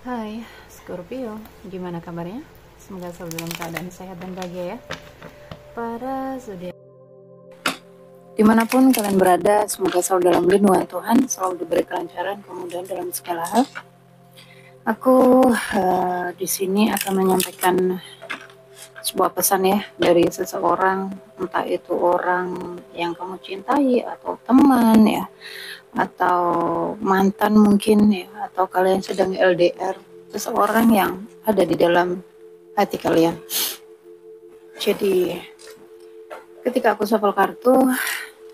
Hai Scorpio, gimana kabarnya? Semoga selalu dalam keadaan sehat dan bahagia ya. Para zodiak dimanapun kalian berada, semoga selalu dalam lindungan Tuhan, selalu diberi kelancaran, kemudahan dalam segala hal. Aku di sini akan menyampaikan sebuah pesan ya dari seseorang, entah itu orang yang kamu cintai atau teman ya, atau mantan mungkin ya, atau kalian sedang LDR, seseorang yang ada di dalam hati kalian. Jadi ketika aku shuffle kartu,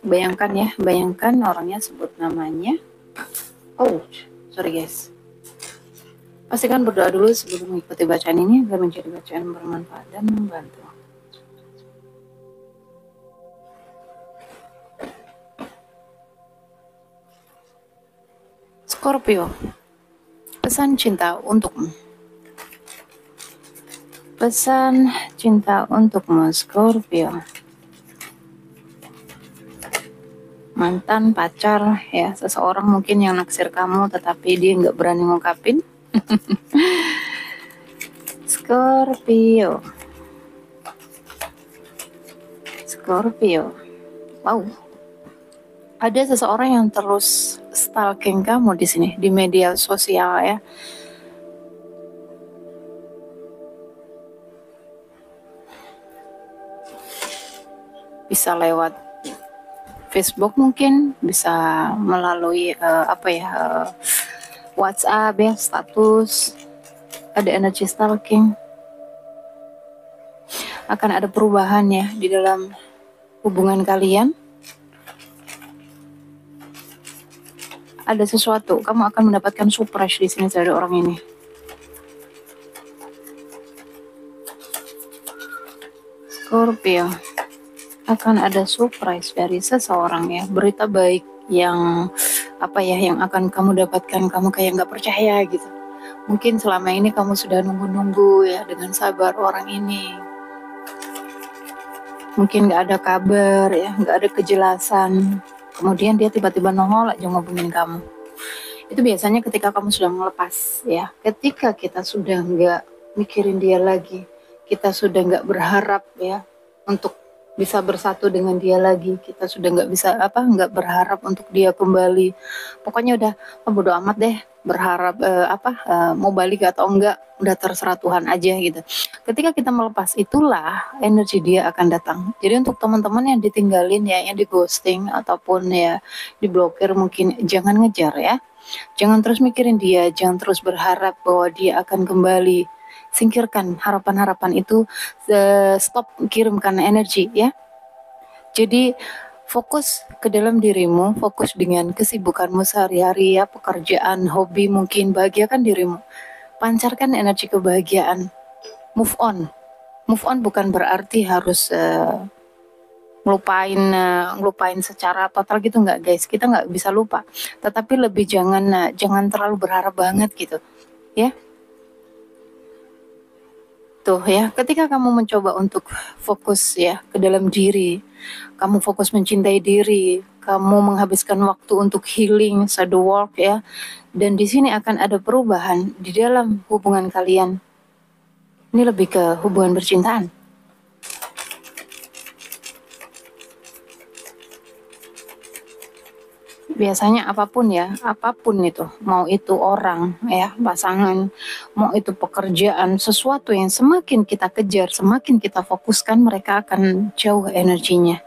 bayangkan orangnya, sebut namanya. Oh, sorry guys. Pastikan berdoa dulu sebelum mengikuti bacaan ini agar menjadi bacaan bermanfaat dan membantu. Scorpio, pesan cinta untukmu. Pesan cinta untukmu, Scorpio. Mantan pacar ya, seseorang mungkin yang naksir kamu tetapi dia nggak berani ngungkapin. Scorpio. Wow. Ada seseorang yang terus stalking kamu di sini di media sosial ya. Bisa lewat Facebook mungkin, bisa melalui WhatsApp ya, status. Ada energi stalking. Akan ada perubahan ya di dalam hubungan kalian. Ada sesuatu, kamu akan mendapatkan surprise di sini dari orang ini. Scorpio, akan ada surprise dari seseorang ya, berita baik yang yang akan kamu dapatkan. Kamu kayak nggak percaya gitu. Mungkin selama ini kamu sudah nunggu-nunggu ya dengan sabar orang ini. Mungkin nggak ada kabar ya, nggak ada kejelasan. Kemudian dia tiba-tiba nongol aja ngobongin kamu. Itu biasanya ketika kamu sudah melepas ya. Ketika kita sudah nggak mikirin dia lagi, kita sudah nggak berharap ya untuk bisa bersatu dengan dia lagi. Kita sudah nggak berharap untuk dia kembali. Pokoknya udah bodo amat deh, berharap mau balik atau enggak, udah terserah Tuhan aja gitu. Ketika kita melepas, itulah energi dia akan datang. Jadi untuk teman-teman yang ditinggalin ya, yang di ghosting ataupun ya diblokir, mungkin jangan ngejar ya. Jangan terus mikirin dia, jangan terus berharap bahwa dia akan kembali. Singkirkan harapan-harapan itu, stop kirimkan energi ya. Jadi fokus ke dalam dirimu, fokus dengan kesibukanmu sehari-hari ya, pekerjaan, hobi, mungkin bahagiakan dirimu. Pancarkan energi kebahagiaan. Move on. Move on bukan berarti harus ngelupain secara total gitu, nggak guys. Kita nggak bisa lupa. Tetapi lebih jangan terlalu berharap banget gitu. Ya. Tuh ya, ketika kamu mencoba untuk fokus ya ke dalam diri, kamu fokus mencintai diri, kamu menghabiskan waktu untuk healing, shadow work ya, dan di sini akan ada perubahan di dalam hubungan kalian. Ini lebih ke hubungan percintaan. Biasanya apapun itu, mau itu orang ya, pasangan, mau itu pekerjaan, sesuatu yang semakin kita kejar, semakin kita fokuskan, mereka akan jauh energinya.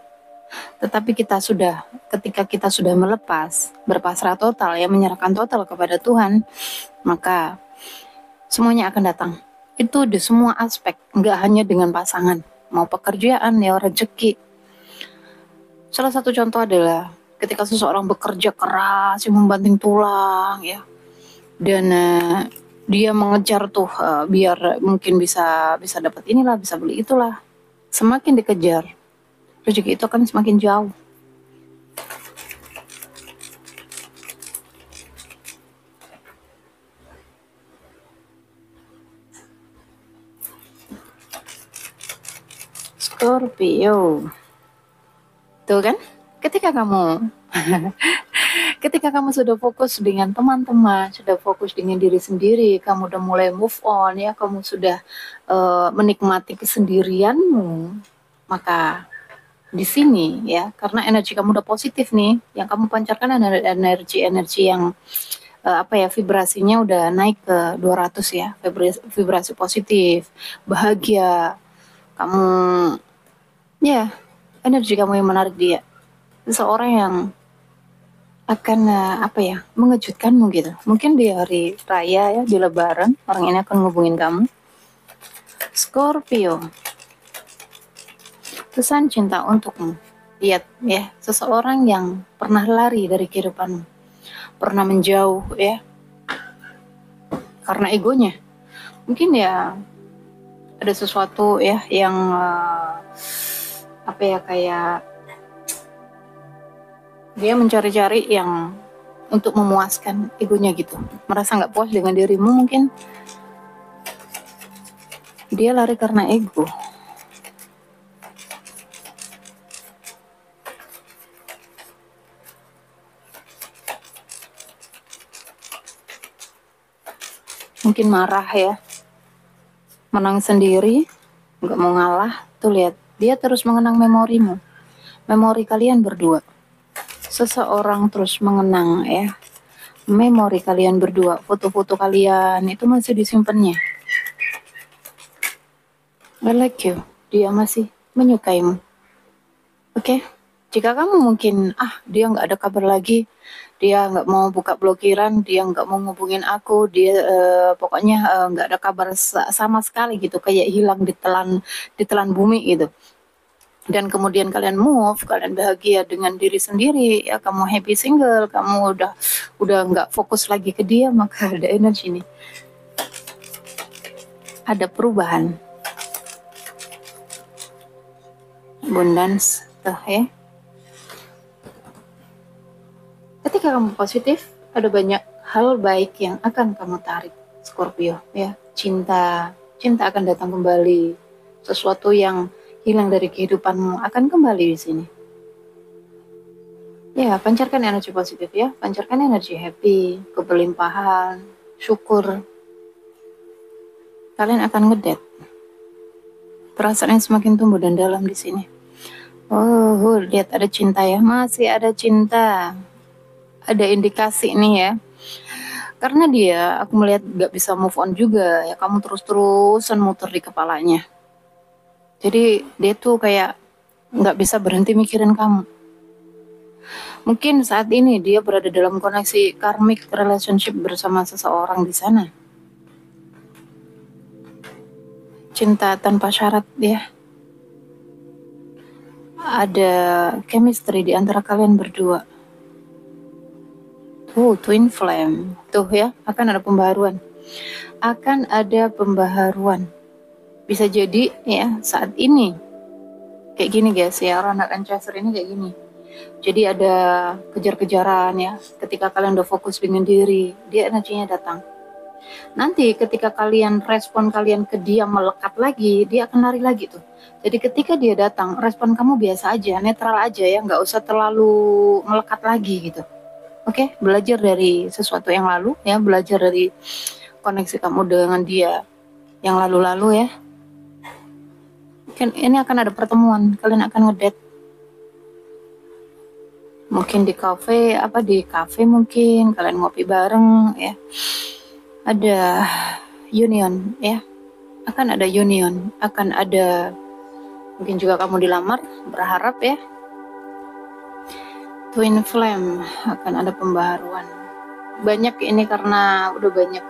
Tetapi ketika kita sudah melepas, berpasrah total ya, menyerahkan total kepada Tuhan, maka semuanya akan datang. Itu di semua aspek, nggak hanya dengan pasangan, mau pekerjaan ya, rezeki. Salah satu contoh adalah ketika seseorang bekerja keras, membanting tulang ya, dan dia mengejar tuh biar mungkin bisa dapat inilah, bisa beli itulah. Semakin dikejar, rezeki itu akan semakin jauh. Scorpio, tuh kan? Ketika Ketika kamu sudah fokus dengan teman-teman, sudah fokus dengan diri sendiri, kamu udah mulai move on ya, kamu sudah menikmati kesendirianmu, maka di sini ya, karena energi kamu udah positif nih, yang kamu pancarkan adalah energi-energi yang apa ya, vibrasinya udah naik ke 200 ya, vibrasi positif, bahagia. Kamu ya, energi kamu yang menarik dia. Seseorang yang akan apa ya, mengejutkanmu gitu. Mungkin di hari raya ya, di lebaran, orang ini akan ngubungin kamu. Scorpio, pesan cinta untukmu. Lihat ya, seseorang yang pernah lari dari kehidupanmu, pernah menjauh ya, karena egonya. Mungkin ya ada sesuatu ya yang apa ya, kayak dia mencari-cari yang untuk memuaskan egonya gitu, merasa nggak puas dengan dirimu, mungkin dia lari karena ego. Mungkin marah ya, menang sendiri, nggak mau ngalah. Tuh lihat, dia terus mengenang memorimu, memori kalian berdua. Seseorang terus mengenang ya, memori kalian berdua, foto-foto kalian itu masih disimpannya. I like you, dia masih menyukaimu. Oke, jika kamu mungkin dia nggak ada kabar lagi, dia nggak mau buka blokiran, dia nggak mau ngubungin aku, dia pokoknya nggak ada kabar sama sekali gitu, kayak hilang ditelan bumi gitu. Dan kemudian kalian move, kalian bahagia dengan diri sendiri, ya kamu happy single, kamu udah nggak fokus lagi ke dia, maka ada energi nih, ada perubahan, abundance tuh ya. Ketika kamu positif, ada banyak hal baik yang akan kamu tarik, Scorpio ya. Cinta akan datang kembali, sesuatu yang hilang dari kehidupanmu akan kembali di sini. Ya, pancarkan energi positif ya, pancarkan energi happy, keberlimpahan, syukur. Kalian akan ngedet. Perasaan yang semakin tumbuh dan dalam di sini. Oh, lihat ada cinta ya, masih ada cinta. Ada indikasi nih ya. Karena dia, aku melihat gak bisa move on juga ya, kamu terus-terusan muter di kepalanya. Jadi dia tuh kayak gak bisa berhenti mikirin kamu. Mungkin saat ini dia berada dalam koneksi karmic relationship bersama seseorang di sana. Cinta tanpa syarat ya. Ada chemistry di antara kalian berdua. Twin flame. Tuh ya, akan ada pembaharuan. Akan ada pembaharuan. Bisa jadi ya, saat ini kayak gini guys ya, Runner and Chaser ini kayak gini. Jadi ada kejar-kejaran ya, ketika kalian udah fokus dengan diri, dia energinya datang. Nanti ketika kalian respon kalian ke dia melekat lagi, dia akan lari lagi tuh. Jadi ketika dia datang, respon kamu biasa aja, netral aja ya, nggak usah terlalu melekat lagi gitu. Oke, belajar dari sesuatu yang lalu ya, belajar dari koneksi kamu dengan dia yang lalu-lalu ya. Ini akan ada pertemuan, kalian akan ngedate. Mungkin di kafe mungkin kalian ngopi bareng ya. Ada union ya. Akan ada union, akan ada mungkin juga kamu dilamar, berharap ya. Twin flame, akan ada pembaharuan. Banyak ini karena udah banyak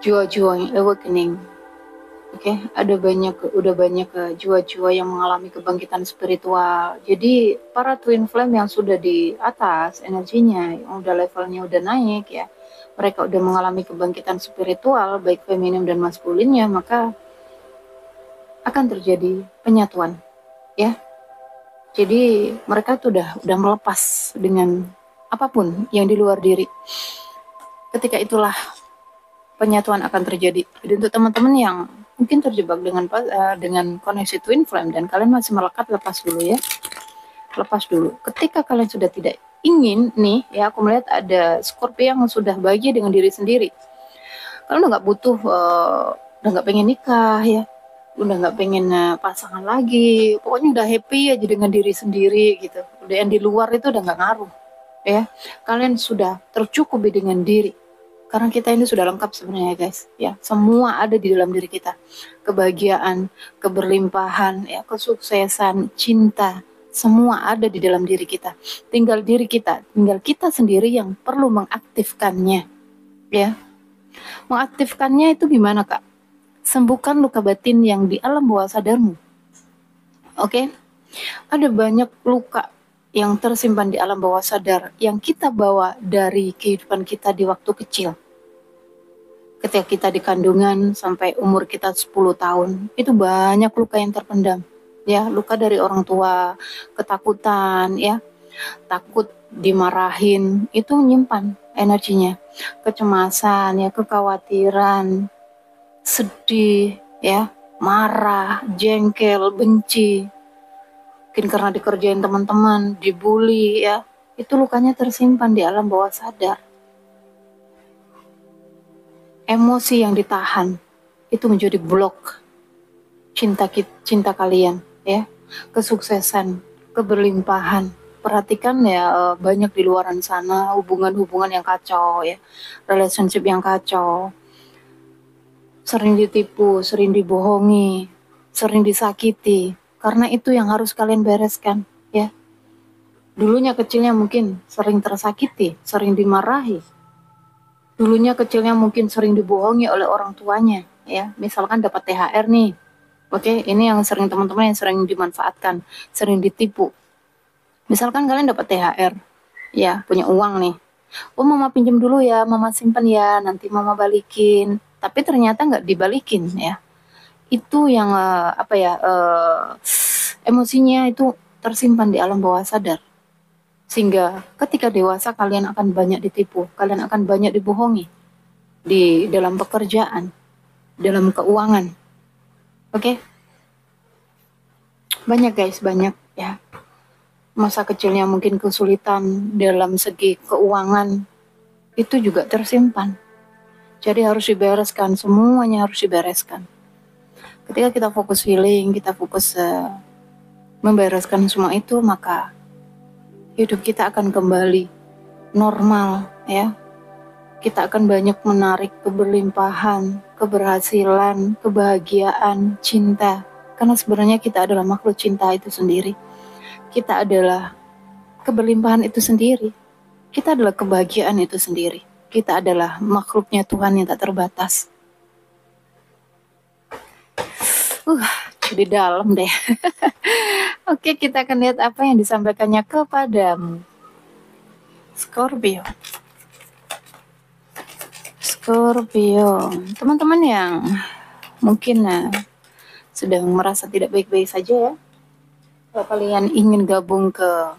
jiwa-jiwa awakening. Oke, udah banyak jiwa-jiwa yang mengalami kebangkitan spiritual. Jadi para twin flame yang sudah di atas energinya, yang udah levelnya udah naik ya, mereka udah mengalami kebangkitan spiritual baik feminim dan maskulinnya, maka akan terjadi penyatuan ya. Jadi mereka tuh udah melepas dengan apapun yang di luar diri. Ketika itulah penyatuan akan terjadi. Jadi untuk teman-teman yang mungkin terjebak dengan koneksi twin flame dan kalian masih melekat, lepas dulu ya. lepas dulu. Ketika kalian sudah tidak ingin nih, ya aku melihat ada Scorpio yang sudah bahagia dengan diri sendiri. Kalian udah nggak butuh, udah nggak pengen nikah ya, udah nggak pengen pasangan lagi, pokoknya udah happy aja dengan diri sendiri gitu. Udah yang di luar itu udah nggak ngaruh ya. Kalian sudah tercukupi dengan diri. Karena kita ini sudah lengkap sebenarnya guys, ya semua ada di dalam diri kita, kebahagiaan, keberlimpahan, ya kesuksesan, cinta, semua ada di dalam diri kita. Tinggal kita sendiri yang perlu mengaktifkannya, ya. Mengaktifkannya itu gimana kak? Sembuhkan luka batin yang di alam bawah sadarmu, oke? Ada banyak luka yang tersimpan di alam bawah sadar yang kita bawa dari kehidupan kita di waktu kecil. Ketika kita di kandungan sampai umur kita 10 tahun, itu banyak luka yang terpendam. Ya, luka dari orang tua, ketakutan, ya, takut dimarahin, itu menyimpan energinya. Kecemasan, ya, kekhawatiran, sedih, ya, marah, jengkel, benci. Mungkin karena dikerjain teman-teman, dibully, ya, itu lukanya tersimpan di alam bawah sadar. Emosi yang ditahan itu menjadi blok cinta kalian, ya, kesuksesan, keberlimpahan. Perhatikan ya, banyak di luaran sana hubungan-hubungan yang kacau, ya, relationship yang kacau, sering ditipu, sering dibohongi, sering disakiti. Karena itu yang harus kalian bereskan, ya. Dulunya kecilnya mungkin sering tersakiti, sering dimarahi, dulunya kecilnya mungkin sering dibohongi oleh orang tuanya, ya. Misalkan dapat THR nih, oke, ini yang sering teman-teman yang sering dimanfaatkan, sering ditipu. Misalkan kalian dapat THR, ya, punya uang nih. Oh, mama pinjam dulu ya, mama simpan ya, nanti mama balikin. Tapi ternyata nggak dibalikin, ya. Itu yang emosinya itu tersimpan di alam bawah sadar. Sehingga ketika dewasa kalian akan banyak ditipu, kalian akan banyak dibohongi di dalam pekerjaan, dalam keuangan. Oke? Banyak guys, banyak ya. Masa kecilnya mungkin kesulitan dalam segi keuangan, itu juga tersimpan. Jadi harus dibereskan, semuanya harus dibereskan. Ketika kita fokus healing, kita fokus membereskan semua itu, maka hidup kita akan kembali normal, ya. Kita akan banyak menarik keberlimpahan, keberhasilan, kebahagiaan, cinta. Karena sebenarnya kita adalah makhluk cinta itu sendiri. Kita adalah keberlimpahan itu sendiri. Kita adalah kebahagiaan itu sendiri. Kita adalah makhluknya Tuhan yang tak terbatas. Jadi dalam deh. Oke, kita akan lihat apa yang disampaikannya kepadamu. Scorpio. Teman-teman yang mungkin sedang merasa tidak baik-baik saja ya. Kalau kalian ingin gabung ke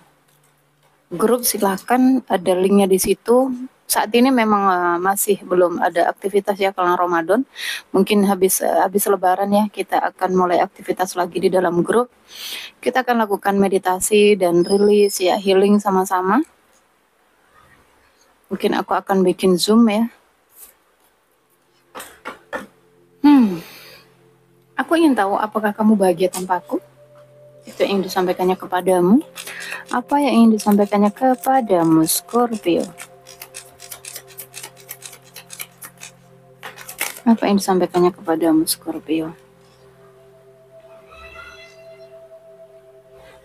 grup, silahkan, ada linknya di situ. Saat ini memang masih belum ada aktivitas ya karena Ramadan. Mungkin habis Lebaran ya kita akan mulai aktivitas lagi di dalam grup. Kita akan lakukan meditasi dan rilis ya, healing sama-sama. Mungkin aku akan bikin Zoom ya. Aku ingin tahu apakah kamu bahagia tanpa aku? Itu yang disampaikannya kepadamu. Apa yang ingin disampaikannya kepadamu, Scorpio? Apa yang disampaikannya kepadamu, Scorpio?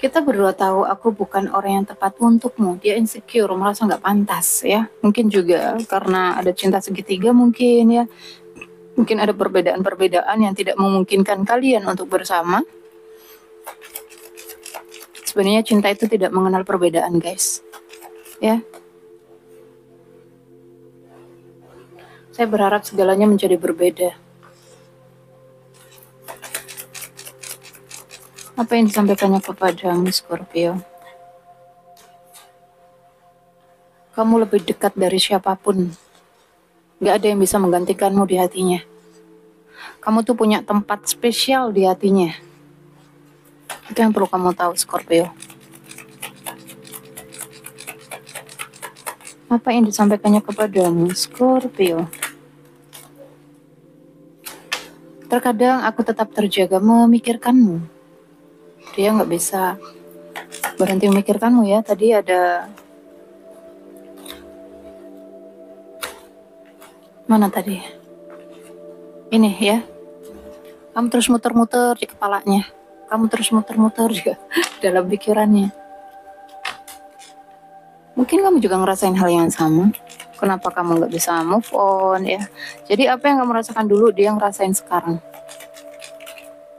Kita berdua tahu aku bukan orang yang tepat untukmu. Dia insecure, merasa nggak pantas ya. Mungkin juga karena ada cinta segitiga mungkin ya. Mungkin ada perbedaan-perbedaan yang tidak memungkinkan kalian untuk bersama. Sebenarnya cinta itu tidak mengenal perbedaan, guys. Ya. Saya berharap segalanya menjadi berbeda. Apa yang disampaikannya kepadamu, Scorpio? Kamu lebih dekat dari siapapun. Gak ada yang bisa menggantikanmu di hatinya. Kamu tuh punya tempat spesial di hatinya. Itu yang perlu kamu tahu, Scorpio. Apa yang disampaikannya kepadamu, Scorpio? Terkadang aku tetap terjaga memikirkanmu. Dia nggak bisa berhenti memikirkanmu ya. Tadi ada mana tadi? Ini ya. Kamu terus muter-muter di kepalanya. Kamu terus muter-muter juga dalam pikirannya. Mungkin kamu juga ngerasain hal yang sama. Kenapa kamu nggak bisa move on ya? Jadi apa yang kamu rasakan dulu, dia ngerasain sekarang.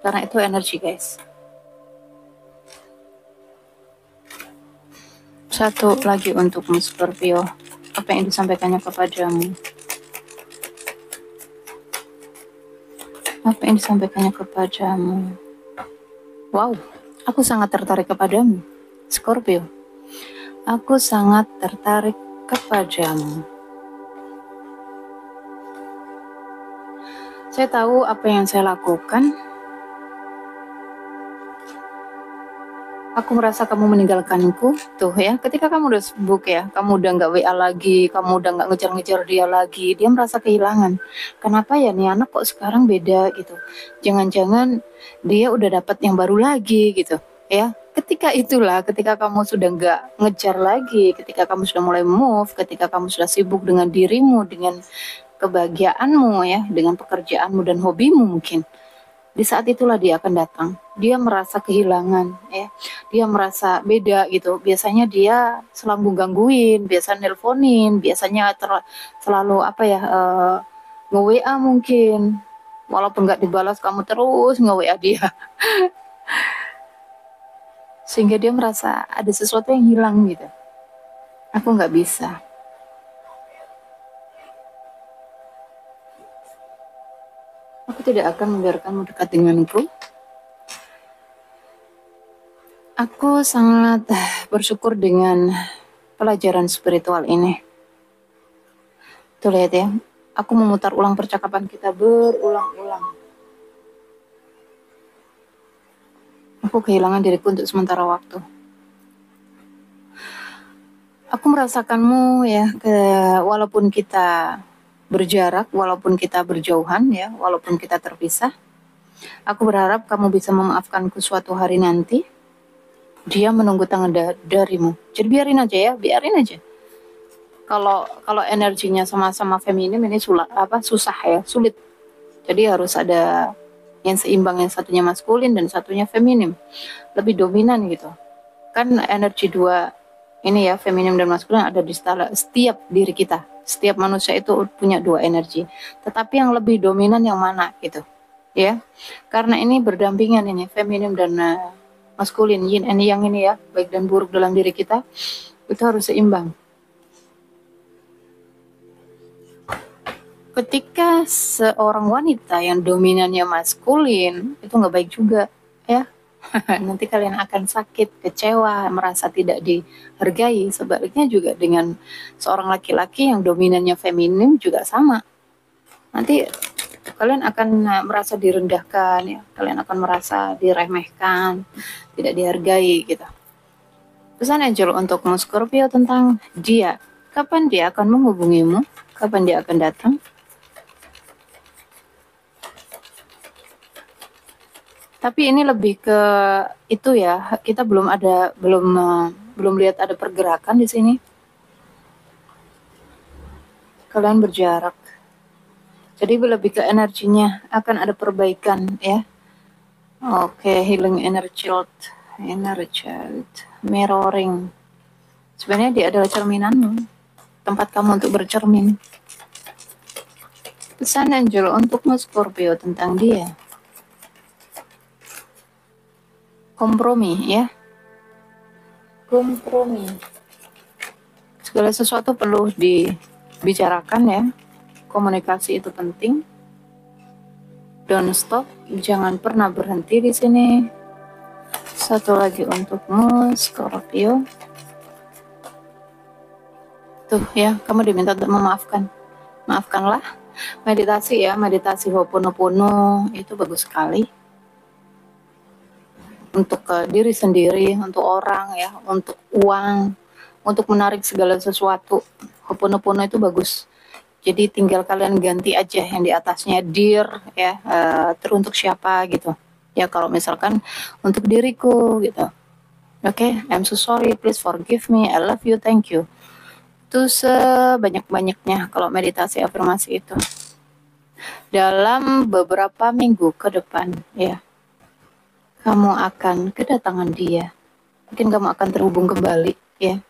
Karena itu energi, guys. Satu lagi untukmu, Scorpio. Apa yang disampaikannya kepadamu? Apa yang disampaikannya kepadamu? Wow, aku sangat tertarik kepadamu, Scorpio. Aku sangat tertarik kepadamu. Saya tahu apa yang saya lakukan. Aku merasa kamu meninggalkanku. Tuh ya, ketika kamu udah sibuk ya, kamu udah nggak WA lagi, kamu udah nggak ngejar-ngejar dia lagi, dia merasa kehilangan. Kenapa ya nih anak kok sekarang beda gitu? Jangan-jangan dia udah dapat yang baru lagi gitu ya. Ketika kamu sudah nggak ngejar lagi, ketika kamu sudah mulai move, ketika kamu sudah sibuk dengan dirimu, dengan kebahagiaanmu ya, dengan pekerjaanmu dan hobimu mungkin. Di saat itulah dia akan datang. Dia merasa kehilangan ya. Dia merasa beda gitu. Biasanya dia selalu gangguin, biasa nelponin, biasanya selalu apa ya, nge-WA mungkin. Walaupun nggak dibalas kamu terus nge-WA dia. Sehingga dia merasa ada sesuatu yang hilang gitu. Aku nggak bisa. Aku tidak akan membiarkanmu dekat denganku. Aku sangat bersyukur dengan pelajaran spiritual ini. Tuh lihat ya, aku memutar ulang percakapan kita berulang-ulang. Aku kehilangan diriku untuk sementara waktu. Aku merasakanmu ya, walaupun kita berjarak, walaupun kita berjauhan ya, walaupun kita terpisah. Aku berharap kamu bisa memaafkanku suatu hari nanti. Dia menunggu tangan darimu. Jadi biarin aja ya, biarin aja. Kalau energinya sama-sama feminim ini susah ya, sulit. Jadi harus ada yang seimbang, yang satunya maskulin dan satunya feminim, lebih dominan gitu. Kan energi dua ini ya, feminim dan maskulin ada di setiap diri kita. Setiap manusia itu punya dua energi. Tetapi yang lebih dominan yang mana gitu. Ya. Karena ini berdampingan ini, feminim dan maskulin, yin and yang ini ya, baik dan buruk dalam diri kita, itu harus seimbang. Ketika seorang wanita yang dominannya maskulin, itu nggak baik juga ya. Nanti kalian akan sakit, kecewa, merasa tidak dihargai. Sebaliknya juga dengan seorang laki-laki yang dominannya feminim juga sama. Nanti kalian akan merasa direndahkan ya, kalian akan merasa diremehkan, tidak dihargai gitu. Pesan Angel untukmu Scorpio tentang dia. Kapan dia akan menghubungimu? Kapan dia akan datang? Tapi ini lebih ke itu ya, kita belum lihat ada pergerakan di sini. Kalian berjarak. Jadi lebih ke energinya akan ada perbaikan ya. Oke, healing energy, mirroring. Sebenarnya dia adalah cerminanmu, tempat kamu untuk bercermin. Pesan Angel untukmu Scorpio tentang dia. Kompromi ya, kompromi. Segala sesuatu perlu dibicarakan ya. Komunikasi itu penting. Don't stop, jangan pernah berhenti di sini. Satu lagi untukmu Scorpio. Tuh ya, kamu diminta untuk memaafkan. Maafkanlah. Meditasi ya, meditasi Ho'oponopono itu bagus sekali. Untuk diri sendiri, untuk orang ya, untuk uang, untuk menarik segala sesuatu. Ho'oponopono itu bagus. Jadi tinggal kalian ganti aja yang di atasnya dear ya, teruntuk siapa gitu. Ya kalau misalkan untuk diriku gitu. Oke, I'm so sorry, please forgive me, I love you, thank you. Itu sebanyak-banyaknya kalau meditasi afirmasi itu. Dalam beberapa minggu ke depan ya, kamu akan kedatangan dia. Mungkin kamu akan terhubung kembali ya.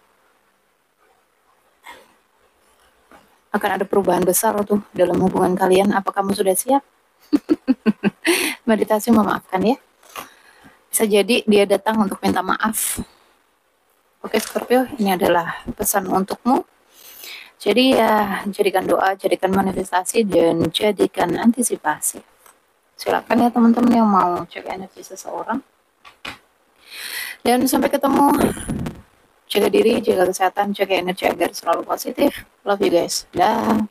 Akan ada perubahan besar tuh dalam hubungan kalian. Apa kamu sudah siap? Meditasi memaafkan ya. Bisa jadi dia datang untuk minta maaf. Oke Scorpio, ini adalah pesan untukmu. Jadi ya, jadikan doa, jadikan manifestasi, dan jadikan antisipasi. Silakan ya teman-teman yang mau cek energi seseorang. Dan sampai ketemu. Jaga diri, jaga kesehatan, jaga energi agar selalu positif. Love you guys. Dah.